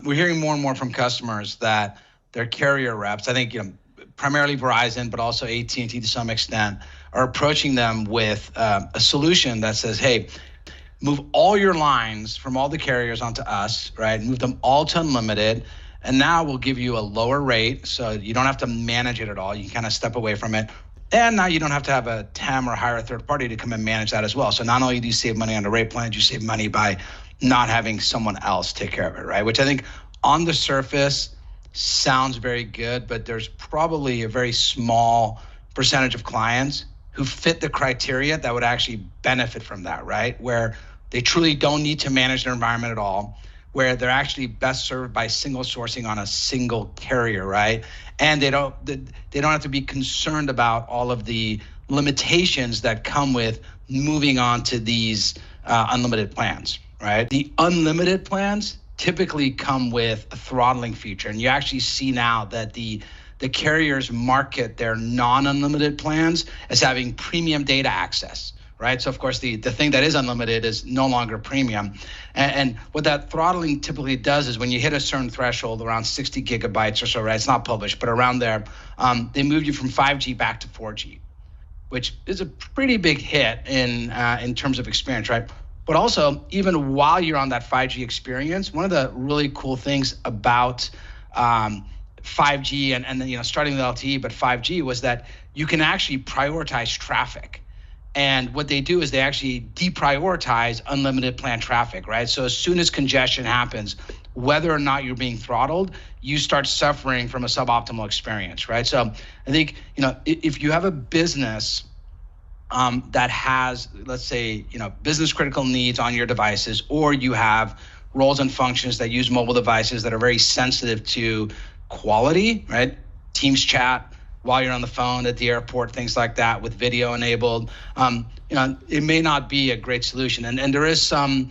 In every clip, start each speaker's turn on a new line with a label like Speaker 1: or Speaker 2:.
Speaker 1: We're hearing more and more from customers that their carrier reps, I think, primarily Verizon, but also AT&T to some extent, are approaching them with a solution that says, hey, move all your lines from all the carriers onto us, right? Move them all to unlimited. And now we'll give you a lower rate, so you don't have to manage it at all. You can kind of step away from it. And now you don't have to have a TEM or hire a third party to come and manage that as well. So not only do you save money on the rate plans, you save money by not having someone else take care of it, right? Which I think on the surface sounds very good, but there's probably a very small percentage of clients who fit the criteria that would actually benefit from that, right? Where they truly don't need to manage their environment at all, where they're actually best served by single sourcing on a single carrier, right? And they don't have to be concerned about all of the limitations that come with moving on to these unlimited plans, right? The unlimited plans typically come with a throttling feature, and you actually see now that the carriers market their non-unlimited plans as having premium data access, right? So of course the thing that is unlimited is no longer premium. And what that throttling typically does is when you hit a certain threshold, around 60 gigabytes or so, right? It's not published, but around there, they move you from 5G back to 4G, which is a pretty big hit in terms of experience, right? But also, even while you're on that 5G experience, one of the really cool things about 5G and then, starting with LTE, but 5G was that you can actually prioritize traffic. And what they do is they actually deprioritize unlimited plan traffic, right? So as soon as congestion happens, whether or not you're being throttled, you start suffering from a suboptimal experience, right? So I think, if you have a business that has, let's say, business critical needs on your devices, or you have roles and functions that use mobile devices that are very sensitive to quality, right? Teams chat while you're on the phone at the airport, things like that with video enabled. It may not be a great solution. And there is some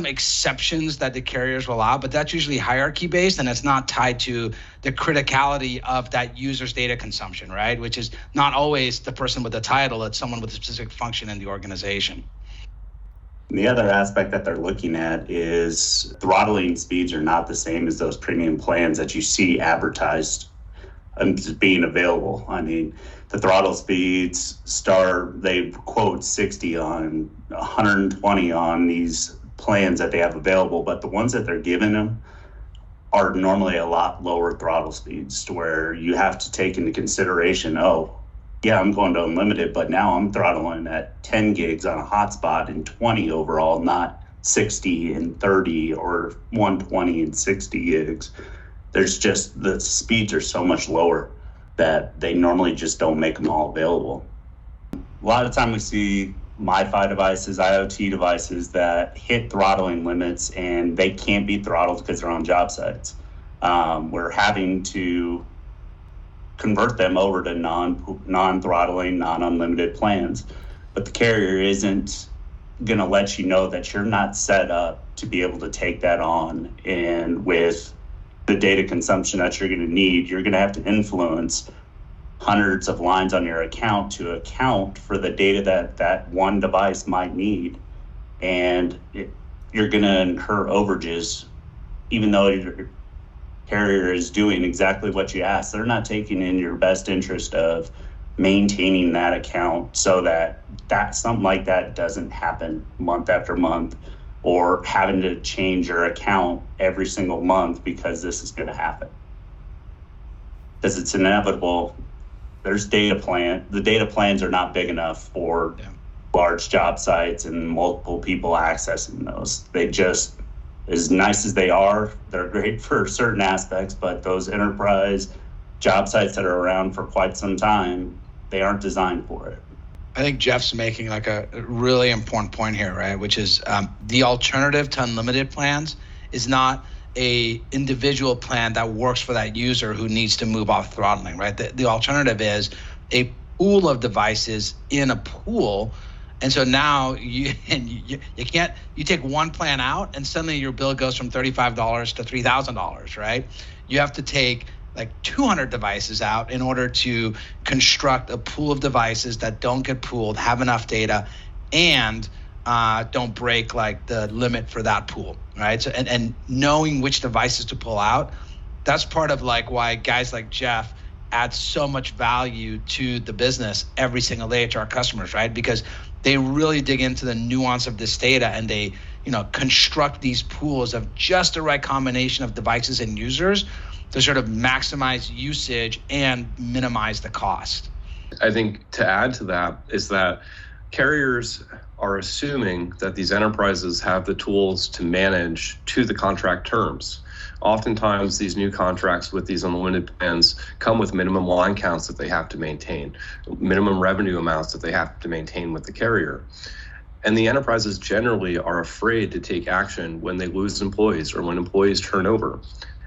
Speaker 1: exceptions that the carriers will allow, but that's usually hierarchy based, and it's not tied to the criticality of that user's data consumption, right? Which is not always the person with the title, it's someone with a specific function in the organization.
Speaker 2: The other aspect that they're looking at is throttling speeds are not the same as those premium plans that you see advertised and being available. I mean, the throttle speeds they quote 60 on 120 on these plans that they have available, but the ones that they're giving them are normally a lot lower throttle speeds, to where you have to take into consideration, I'm going to unlimited, but now I'm throttling at 10 gigs on a hotspot and 20 overall, not 60 and 30 or 120 and 60 gigs. There's just, the speeds are so much lower that they normally just don't make them all available. A lot of the time we see MiFi devices, IoT devices that hit throttling limits and they can't be throttled because they're on job sites. We're having to convert them over to non-throttling, non-unlimited plans. But the carrier isn't going to let you know that you're not set up to be able to take that on. And with the data consumption that you're going to need, you're going to have to influence hundreds of lines on your account to account for the data that one device might need. And you're going to incur overages, even though your carrier is doing exactly what you asked. They're not taking in your best interest of maintaining that account so that something like that doesn't happen month after month, or having to change your account every single month because this is going to happen. Because it's inevitable. There's the data plans are not big enough for large job sites and multiple people accessing those. They just, as nice as they are, they're great for certain aspects, but those enterprise job sites that are around for quite some time, they aren't designed for it.
Speaker 1: I think Jeff's making like a really important point here, right? Which is the alternative to unlimited plans is not a individual plan that works for that user who needs to move off throttling, right? The alternative is a pool of devices in a pool. And so now you take one plan out and suddenly your bill goes from $35 to $3,000, right? You have to take like 200 devices out in order to construct a pool of devices that don't get pooled, have enough data, and don't break like the limit for that pool, right? So and knowing which devices to pull out, that's part of like why guys like Jeff add so much value to the business every single day to our customers, right? Because they really dig into the nuance of this data and they, construct these pools of just the right combination of devices and users to sort of maximize usage and minimize the cost.
Speaker 3: I think to add to that is that carriers are assuming that these enterprises have the tools to manage to the contract terms. Oftentimes, these new contracts with these unlimited plans come with minimum line counts that they have to maintain, minimum revenue amounts that they have to maintain with the carrier. And the enterprises generally are afraid to take action when they lose employees or when employees turn over.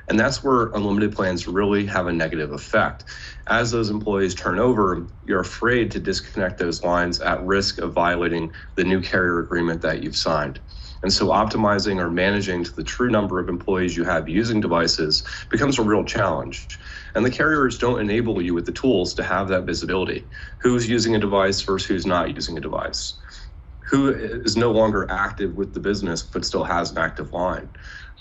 Speaker 3: And that's where unlimited plans really have a negative effect. As those employees turn over, you're afraid to disconnect those lines at risk of violating the new carrier agreement that you've signed. And so optimizing or managing to the true number of employees you have using devices becomes a real challenge. And the carriers don't enable you with the tools to have that visibility. Who's using a device versus who's not using a device? Who is no longer active with the business but still has an active line?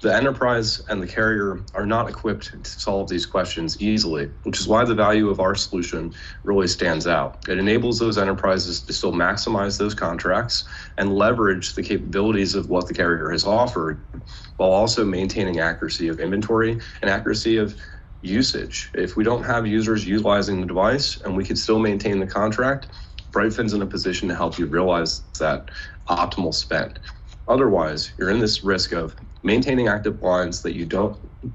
Speaker 3: The enterprise and the carrier are not equipped to solve these questions easily, which is why the value of our solution really stands out. It enables those enterprises to still maximize those contracts and leverage the capabilities of what the carrier has offered, while also maintaining accuracy of inventory and accuracy of usage. If we don't have users utilizing the device and we can still maintain the contract, BrightFin's in a position to help you realize that optimal spend. Otherwise, you're in this risk of maintaining active lines that you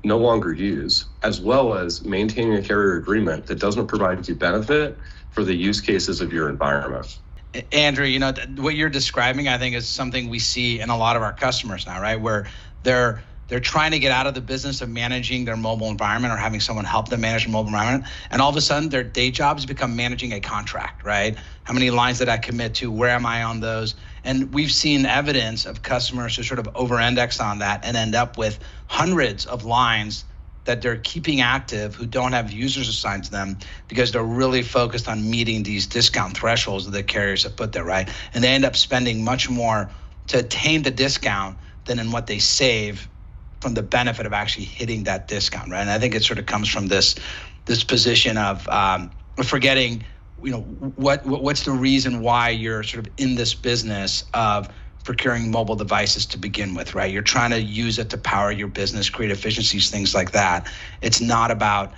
Speaker 3: no longer use, as well as maintaining a carrier agreement that doesn't provide you benefit for the use cases of your environment.
Speaker 1: Andrew, what you're describing, I think, is something we see in a lot of our customers now, right? Where they're trying to get out of the business of managing their mobile environment or having someone help them manage their mobile environment. And all of a sudden, their day jobs become managing a contract, right? How many lines did I commit to? Where am I on those? And we've seen evidence of customers who sort of over-index on that and end up with hundreds of lines that they're keeping active who don't have users assigned to them because they're really focused on meeting these discount thresholds that the carriers have put there, right? And they end up spending much more to attain the discount than in what they save from the benefit of actually hitting that discount, right? And I think it sort of comes from this position of forgetting, what's the reason why you're sort of in this business of procuring mobile devices to begin with, right? You're trying to use it to power your business, create efficiencies, things like that. It's not about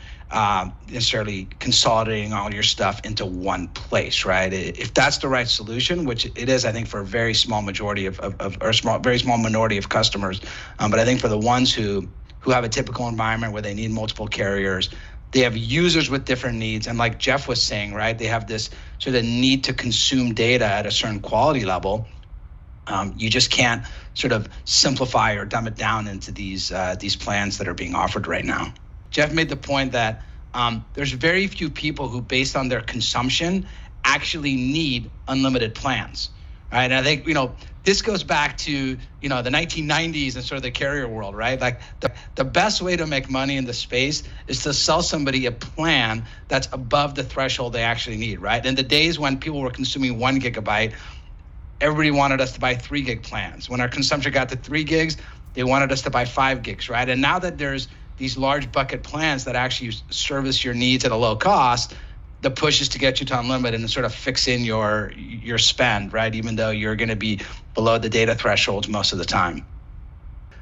Speaker 1: necessarily consolidating all your stuff into one place, right? If that's the right solution, which it is, I think, for a very small majority very small minority of customers, but I think for the ones who have a typical environment where they need multiple carriers, they have users with different needs, and like Jeff was saying, right, they have this sort of need to consume data at a certain quality level. You just can't sort of simplify or dumb it down into these plans that are being offered right now. Jeff made the point that there's very few people who, based on their consumption, actually need unlimited plans, right? And I think, this goes back to, the 1990s and sort of the carrier world, right? Like the best way to make money in the space is to sell somebody a plan that's above the threshold they actually need, right? In the days when people were consuming 1 gigabyte, everybody wanted us to buy 3 gig plans. When our consumption got to 3 gigs, they wanted us to buy 5 gigs, right? And now that there's these large bucket plans that actually service your needs at a low cost, the push is to get you to unlimited and sort of fix in your spend, right? Even though you're going to be below the data thresholds most of the time.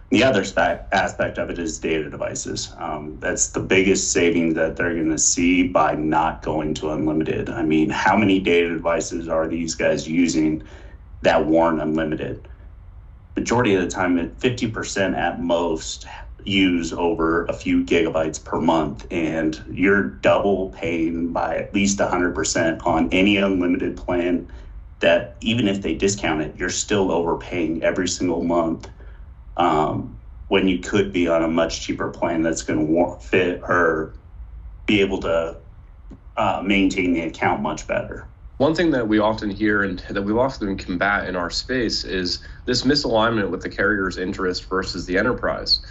Speaker 2: The other aspect of it is data devices. That's the biggest saving that they're going to see by not going to unlimited. I mean, how many data devices are these guys using that warrant unlimited? Majority of the time, 50% at most use over a few gigabytes per month, and you're double paying by at least 100% on any unlimited plan. That even if they discount it, you're still overpaying every single month, when you could be on a much cheaper plan that's going to fit or be able to maintain the account much better.
Speaker 3: One thing that we often hear and that we often combat in our space is this misalignment with the carrier's interest versus the enterprise.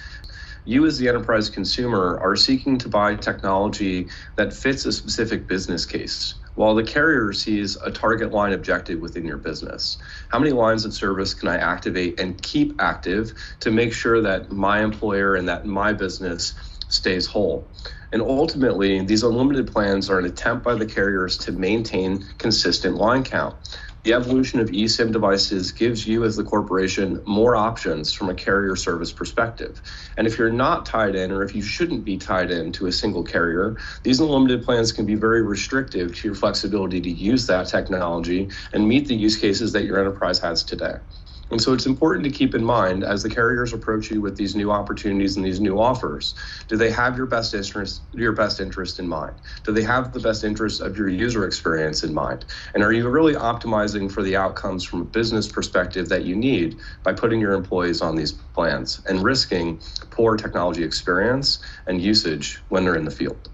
Speaker 3: You as the enterprise consumer are seeking to buy technology that fits a specific business case, while the carrier sees a target line objective within your business. How many lines of service can I activate and keep active to make sure that my employer and that my business stays whole? And ultimately, these unlimited plans are an attempt by the carriers to maintain consistent line count. The evolution of eSIM devices gives you as the corporation more options from a carrier service perspective. And if you're not tied in, or if you shouldn't be tied in to a single carrier, these unlimited plans can be very restrictive to your flexibility to use that technology and meet the use cases that your enterprise has today. And so it's important to keep in mind as the carriers approach you with these new opportunities and these new offers, do they have your best interest in mind? Do they have the best interest of your user experience in mind? And are you really optimizing for the outcomes from a business perspective that you need by putting your employees on these plans and risking poor technology experience and usage when they're in the field?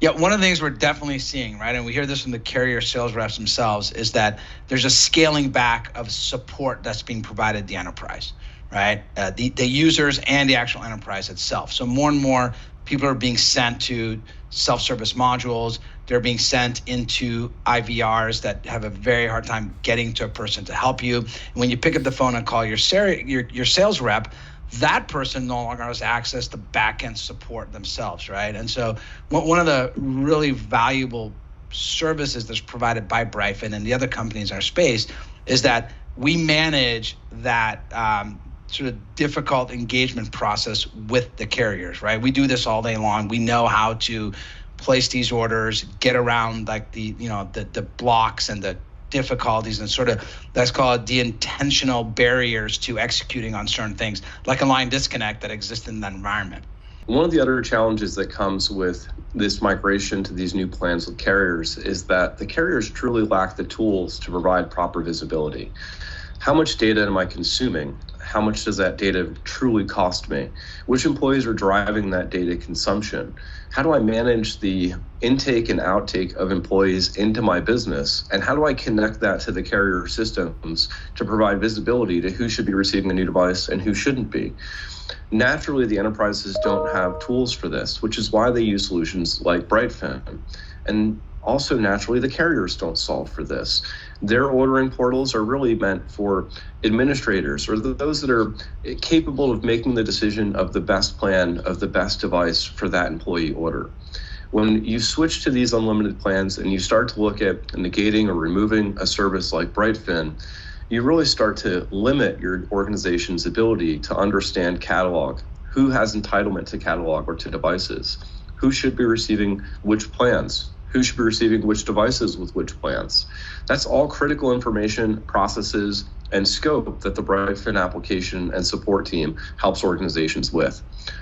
Speaker 1: Yeah, one of the things we're definitely seeing, right, and we hear this from the carrier sales reps themselves, is that there's a scaling back of support that's being provided to the enterprise, right? The users and the actual enterprise itself. So more and more people are being sent to self-service modules. They're being sent into IVRs that have a very hard time getting to a person to help you. And when you pick up the phone and call your sales rep, that person no longer has access to back-end support themselves, right? And so one of the really valuable services that's provided by Brightfin and the other companies in our space is that we manage that sort of difficult engagement process with the carriers, right? We do this all day long. We know how to place these orders, get around like the blocks and the difficulties and sort of, let's call it the intentional barriers to executing on certain things, like a line disconnect that exists in that environment.
Speaker 3: One of the other challenges that comes with this migration to these new plans with carriers is that the carriers truly lack the tools to provide proper visibility. How much data am I consuming? How much does that data truly cost me? Which employees are driving that data consumption? How do I manage the intake and outtake of employees into my business? And how do I connect that to the carrier systems to provide visibility to who should be receiving a new device and who shouldn't be? Naturally, the enterprises don't have tools for this, which is why they use solutions like Brightfin. And also, naturally, the carriers don't solve for this. Their ordering portals are really meant for administrators or those that are capable of making the decision of the best plan, of the best device for that employee order. When you switch to these unlimited plans and you start to look at negating or removing a service like Brightfin, you really start to limit your organization's ability to understand catalog. Who has entitlement to catalog or to devices? Who should be receiving which plans? Who should be receiving which devices with which plans? That's all critical information, processes, and scope that the Brightfin application and support team helps organizations with.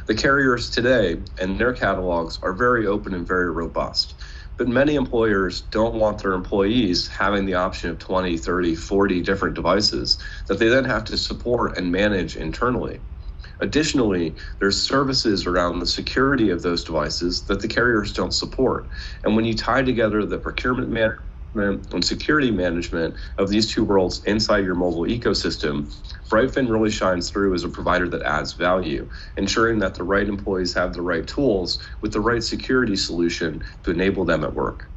Speaker 3: The carriers today and their catalogs are very open and very robust, but many employers don't want their employees having the option of 20, 30, 40 different devices that they then have to support and manage internally. Additionally, there's services around the security of those devices that the carriers don't support. And when you tie together the procurement management and security management of these two worlds inside your mobile ecosystem, Brightfin really shines through as a provider that adds value, ensuring that the right employees have the right tools with the right security solution to enable them at work.